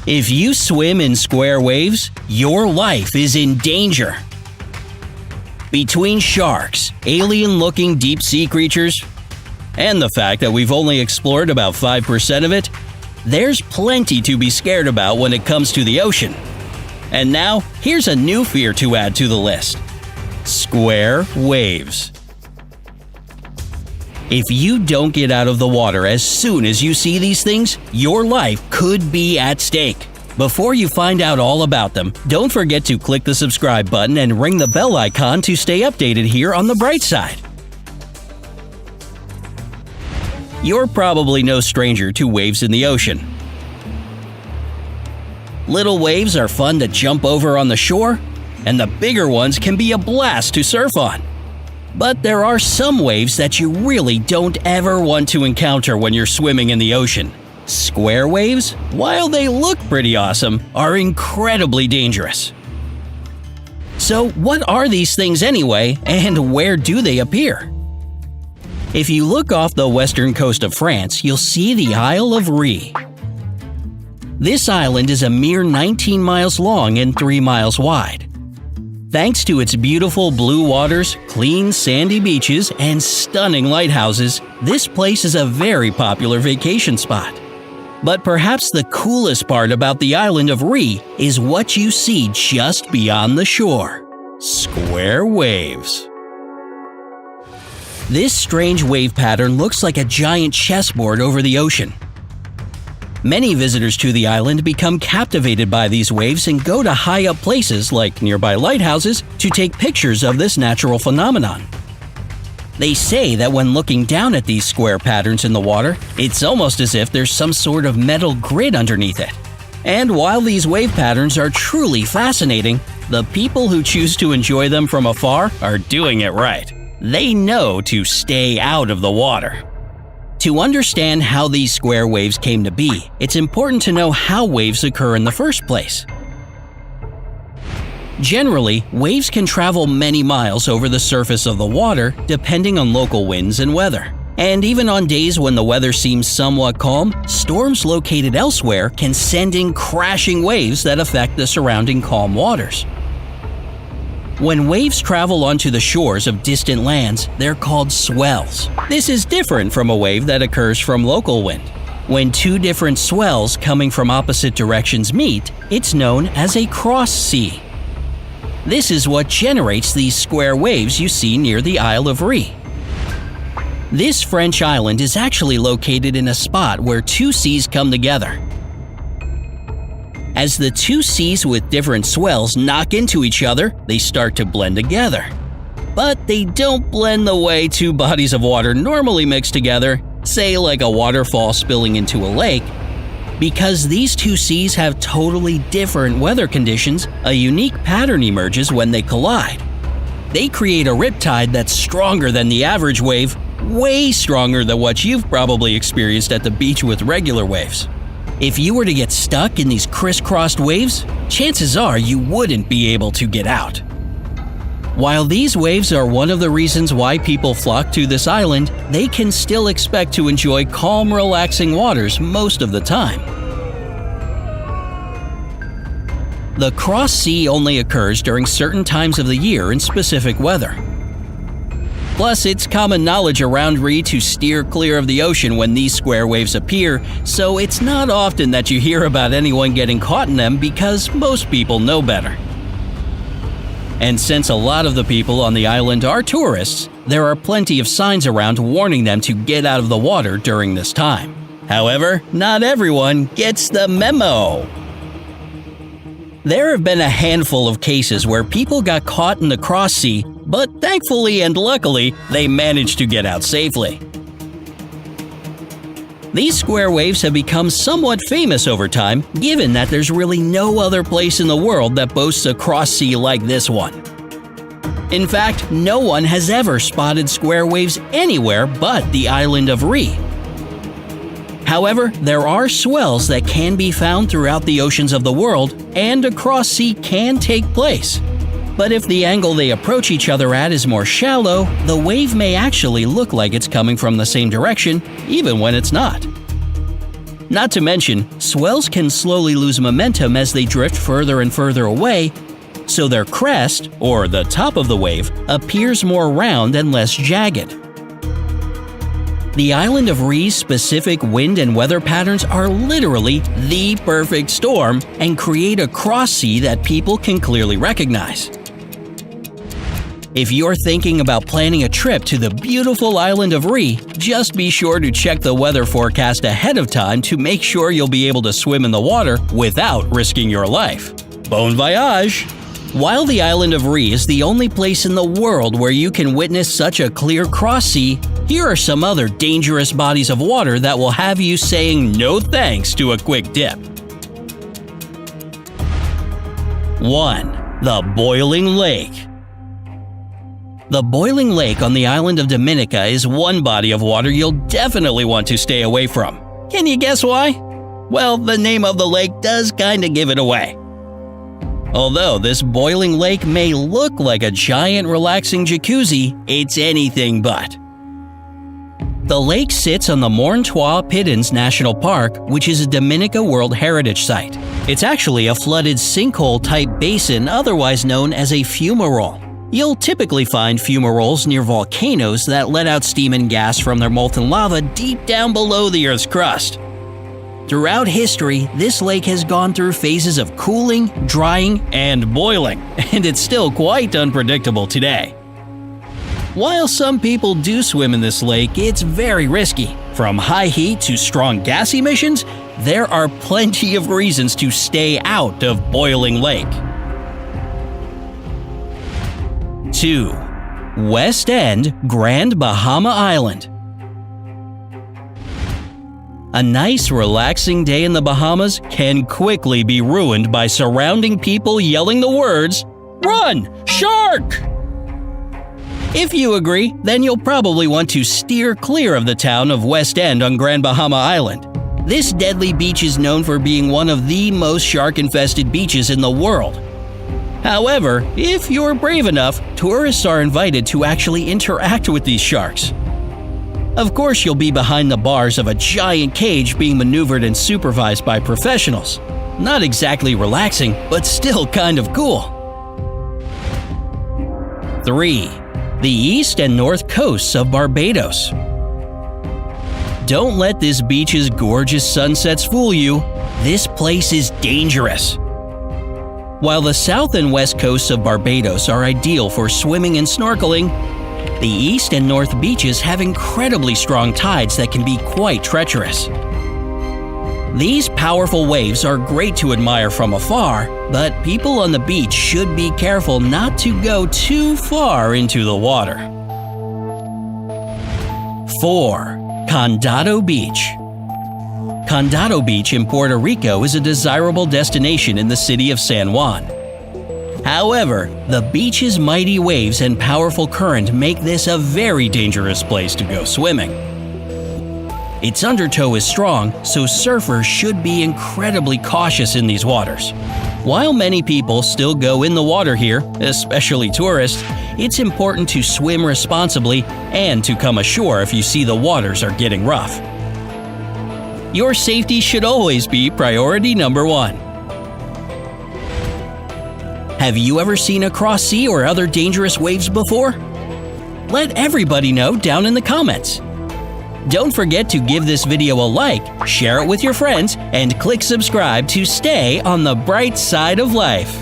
If you swim in square waves, your life is in danger. Between sharks, alien-looking deep-sea creatures, and the fact that we've only explored about 5% of it, there's plenty to be scared about when it comes to the ocean. And now, here's a new fear to add to the list: square waves. If you don't get out of the water as soon as you see these things, your life could be at stake. Before you find out all about them, don't forget to click the subscribe button and ring the bell icon to stay updated here on the bright side. You're probably no stranger to waves in the ocean. Little waves are fun to jump over on the shore, and the bigger ones can be a blast to surf on. But there are some waves that you really don't ever want to encounter when you're swimming in the ocean. Square waves, while they look pretty awesome, are incredibly dangerous. So what are these things anyway, and where do they appear? If you look off the western coast of France, you'll see the Isle of Ré. This island is a mere 19 miles long and 3 miles wide. Thanks to its beautiful blue waters, clean sandy beaches, and stunning lighthouses, this place is a very popular vacation spot. But perhaps the coolest part about the island of Ré is what you see just beyond the shore: square waves. This strange wave pattern looks like a giant chessboard over the ocean. Many visitors to the island become captivated by these waves and go to high-up places like nearby lighthouses to take pictures of this natural phenomenon. They say that when looking down at these square patterns in the water, it's almost as if there's some sort of metal grid underneath it. And while these wave patterns are truly fascinating, the people who choose to enjoy them from afar are doing it right. They know to stay out of the water. To understand how these square waves came to be, it's important to know how waves occur in the first place. Generally, waves can travel many miles over the surface of the water depending on local winds and weather. And even on days when the weather seems somewhat calm, storms located elsewhere can send in crashing waves that affect the surrounding calm waters. When waves travel onto the shores of distant lands, they're called swells. This is different from a wave that occurs from local wind. When two different swells coming from opposite directions meet, it's known as a cross sea. This is what generates these square waves you see near the Isle of Ré. This French island is actually located in a spot where two seas come together. As the two seas with different swells knock into each other, they start to blend together. But they don't blend the way two bodies of water normally mix together, say like a waterfall spilling into a lake. Because these two seas have totally different weather conditions, a unique pattern emerges when they collide. They create a riptide that's stronger than the average wave, way stronger than what you've probably experienced at the beach with regular waves. If you were to get stuck in these crisscrossed waves, chances are you wouldn't be able to get out. While these waves are one of the reasons why people flock to this island, they can still expect to enjoy calm, relaxing waters most of the time. The cross sea only occurs during certain times of the year in specific weather. Plus, it's common knowledge around Ré to steer clear of the ocean when these square waves appear, so it's not often that you hear about anyone getting caught in them because most people know better. And since a lot of the people on the island are tourists, there are plenty of signs around warning them to get out of the water during this time. However, not everyone gets the memo. There have been a handful of cases where people got caught in the cross sea, but thankfully and luckily, they managed to get out safely. These square waves have become somewhat famous over time, given that there's really no other place in the world that boasts a cross sea like this one. In fact, no one has ever spotted square waves anywhere but the island of Ré. However, there are swells that can be found throughout the oceans of the world, and a cross sea can take place. But if the angle they approach each other at is more shallow, the wave may actually look like it's coming from the same direction, even when it's not. Not to mention, swells can slowly lose momentum as they drift further and further away, so their crest, or the top of the wave, appears more round and less jagged. The island of Rhee's specific wind and weather patterns are literally the perfect storm and create a cross sea that people can clearly recognize. If you're thinking about planning a trip to the beautiful island of Rhee, just be sure to check the weather forecast ahead of time to make sure you'll be able to swim in the water without risking your life. Bon voyage! While the island of Rhee is the only place in the world where you can witness such a clear cross sea, here are some other dangerous bodies of water that will have you saying no thanks to a quick dip. 1. The Boiling Lake. The Boiling Lake on the island of Dominica is one body of water you'll definitely want to stay away from. Can you guess why? Well, the name of the lake does kinda give it away. Although this boiling lake may look like a giant relaxing jacuzzi, it's anything but. The lake sits on the Morne Trois Piedens National Park, which is a Dominica World Heritage Site. It's actually a flooded sinkhole-type basin otherwise known as a fumarole. You'll typically find fumaroles near volcanoes that let out steam and gas from their molten lava deep down below the Earth's crust. Throughout history, this lake has gone through phases of cooling, drying, and boiling, and it's still quite unpredictable today. While some people do swim in this lake, it's very risky. From high heat to strong gas emissions, there are plenty of reasons to stay out of Boiling Lake. 2. West End, Grand Bahama Island. A nice, relaxing day in the Bahamas can quickly be ruined by surrounding people yelling the words, "Run! Shark!" If you agree, then you'll probably want to steer clear of the town of West End on Grand Bahama Island. This deadly beach is known for being one of the most shark-infested beaches in the world. However, if you're brave enough, tourists are invited to actually interact with these sharks. Of course, you'll be behind the bars of a giant cage being maneuvered and supervised by professionals. Not exactly relaxing, but still kind of cool. 3. The east and north coasts of Barbados. Don't let this beach's gorgeous sunsets fool you. This place is dangerous. While the south and west coasts of Barbados are ideal for swimming and snorkeling, the east and north beaches have incredibly strong tides that can be quite treacherous. These powerful waves are great to admire from afar, but people on the beach should be careful not to go too far into the water. 4. Condado Beach. Condado Beach in Puerto Rico is a desirable destination in the city of San Juan. However, the beach's mighty waves and powerful current make this a very dangerous place to go swimming. Its undertow is strong, so surfers should be incredibly cautious in these waters. While many people still go in the water here, especially tourists, it's important to swim responsibly and to come ashore if you see the waters are getting rough. Your safety should always be priority number 1. Have you ever seen a cross sea or other dangerous waves before? Let everybody know down in the comments. Don't forget to give this video a like, share it with your friends, and click subscribe to stay on the bright side of life.